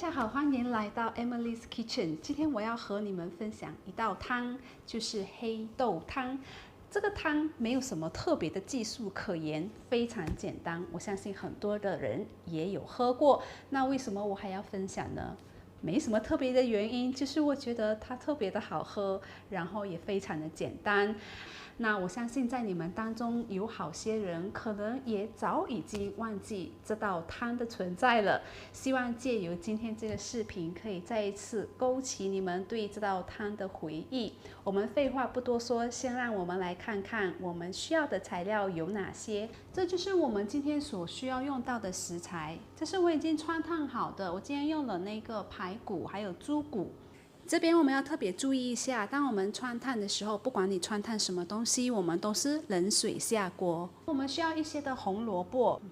家好，欢迎来到 Emily's Kitchen。今天我要和你们分享一道汤，就是黑豆汤。这个汤没有什么特别的技术可言，非常简单。我相信很多的人也有喝过。那为什么我还要分享呢？没什么特别的原因，就是我觉得它特别的好喝，然后也非常的简单。那我相信在你们当中有好些人可能也早已经忘记这道汤的存在了。希望借由今天这个视频，可以再一次勾起你们对这道汤的回忆。我们废话不多说，先让我们来看看我们需要的材料有哪些。这就是我们今天所需要用到的食材。这是我已经汆烫好的，我今天用了那个排骨还有猪骨。这边我们要特别注意一下，当我们汆烫的时候，不管你汆烫什么东西，我们都是冷水下锅。我们需要一些的红萝卜，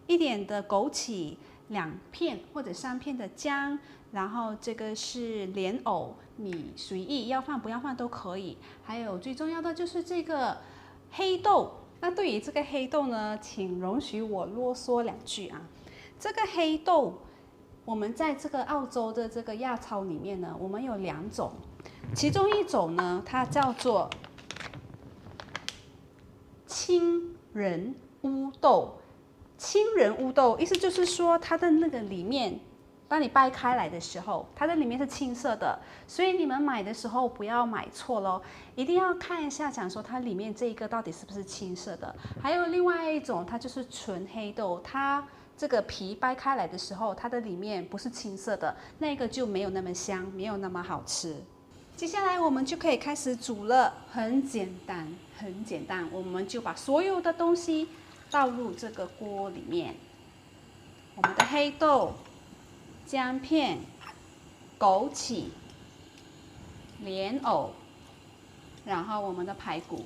一点的枸杞，2片或者3片的姜，然后这个是莲藕，你随意要放不要放都可以。还有最重要的就是这个黑豆。那对于这个黑豆呢，请容许我啰嗦2句啊。这个黑豆，我们在这个澳洲的这个亚超里面呢，我们有2种，其中一种呢，它叫做青仁乌豆。青仁乌豆意思就是说，它的那个里面，当你掰开来的时候，它的里面是青色的，所以你们买的时候不要买错咯，一定要看一下，讲说它里面这一个到底是不是青色的。还有另外一种，它就是纯黑豆，它这个皮掰开来的时候，它的里面不是青色的，那个就没有那么香，没有那么好吃。接下来我们就可以开始煮了，很简单，很简单。我们就把所有的东西倒入这个锅里面，我们的黑豆、姜片、枸杞、莲藕，然后我们的排骨。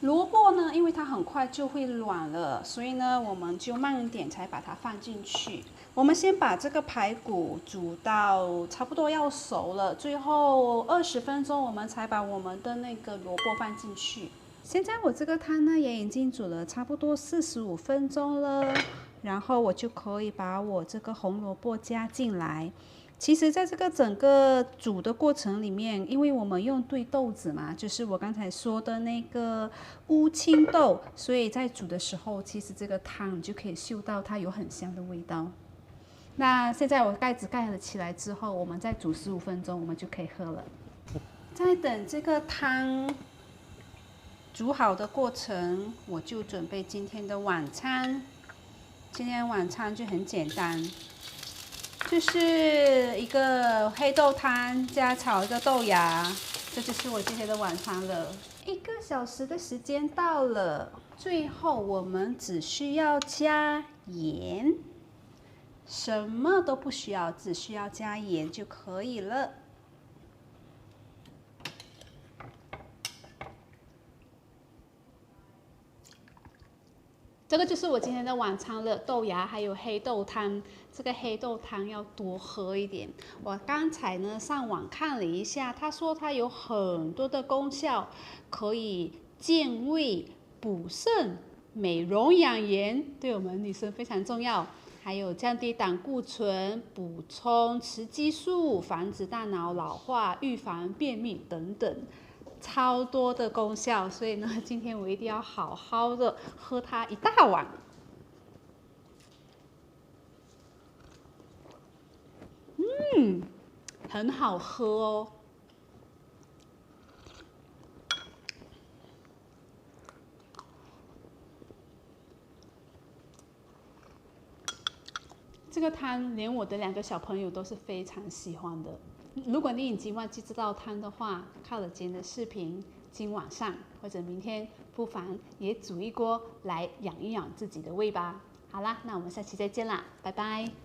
萝卜呢，因为它很快就会软了，所以呢，我们就慢一点才把它放进去。我们先把这个排骨煮到差不多要熟了，最后20分钟，我们才把我们的那个萝卜放进去。现在我这个汤呢，也已经煮了差不多45分钟了，然后我就可以把我这个红萝卜加进来。其实在这个整个煮的过程里面，因为我们用对豆子嘛，就是我刚才说的那个乌青豆，所以在煮的时候，其实这个汤你就可以嗅到它有很香的味道。那现在我盖子盖了起来之后，我们再煮15分钟，我们就可以喝了。在等这个汤煮好的过程，我就准备今天的晚餐。今天晚餐就很简单，就是一个黑豆汤加炒一个豆芽，这就是我今天的晚餐了。1个小时的时间到了，最后我们只需要加盐，什么都不需要，只需要加盐就可以了。这个就是我今天的晚餐了，豆芽还有黑豆汤。这个黑豆汤要多喝一点。我刚才呢上网看了一下，他说它有很多的功效，可以健胃、补肾、美容养颜，对我们女生非常重要。还有降低胆固醇、补充雌激素、防止大脑老化、预防便秘等等。超多的功效，所以呢，今天我一定要好好的喝它1大碗。很好喝哦。这个汤连我的2个小朋友都是非常喜欢的。如果你已经忘记这道汤的话，看了今天的视频，今晚上或者明天，不妨也煮一锅来养一养自己的胃吧。好啦，那我们下期再见啦，拜拜。